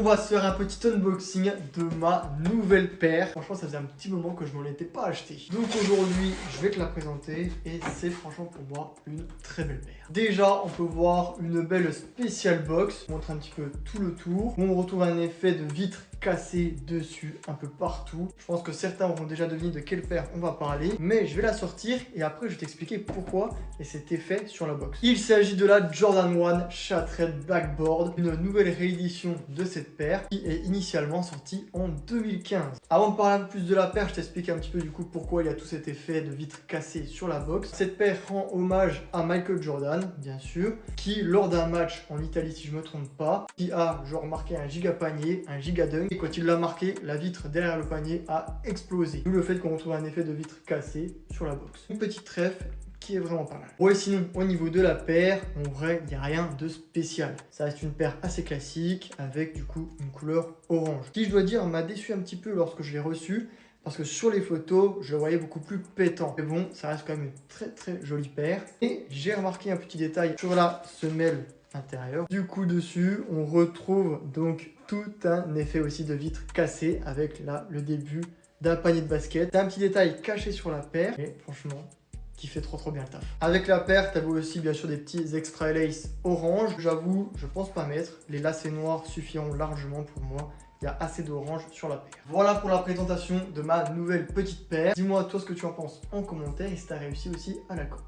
On va se faire un petit unboxing de ma nouvelle paire. Franchement, ça faisait un petit moment que je n'en étais pas acheté. Donc aujourd'hui, je vais te la présenter et c'est franchement pour moi une très belle paire. Déjà, on peut voir une belle special box. Je montre un petit peu tout le tour. On retrouve un effet de vitre cassée dessus un peu partout. Je pense que certains auront déjà deviné de quelle paire on va parler, mais je vais la sortir et après je vais t'expliquer pourquoi et cet effet sur la box. Il s'agit de la Jordan 1 Shattered Backboard, une nouvelle réédition de cette paire qui est initialement sortie en 2015. Avant de parler un peu plus de la paire, je t'explique un petit peu du coup pourquoi il y a tout cet effet de vitre cassée sur la box. Cette paire rend hommage à Michael Jordan, bien sûr, qui lors d'un match en Italie, si je me trompe pas, qui a genre marqué un giga panier, un giga dunk, et quand il l'a marqué, la vitre derrière le panier a explosé. D'où le fait qu'on retrouve un effet de vitre cassée sur la box. Une petite trèfle qui est vraiment pas mal. Ouais, sinon au niveau de la paire, en vrai, il n'y a rien de spécial. Ça reste une paire assez classique avec du coup une couleur orange. Qui, je dois dire, m'a déçu un petit peu lorsque je l'ai reçu. Parce que sur les photos, je le voyais beaucoup plus pétant. Mais bon, ça reste quand même une très jolie paire. Et j'ai remarqué un petit détail sur la semelle intérieure. Du coup, dessus, on retrouve donc tout un effet aussi de vitre cassée avec là le début d'un panier de basket. C'est un petit détail caché sur la paire. Et franchement, qui fait trop bien le taf. Avec la paire, tu as aussi bien sûr des petits extra lace orange. J'avoue, je pense pas mettre. Les lacets noirs suffiront largement pour moi. Il y a assez d'orange sur la paire. Voilà pour la présentation de ma nouvelle petite paire. Dis-moi toi ce que tu en penses en commentaire et si tu as réussi aussi à la coque.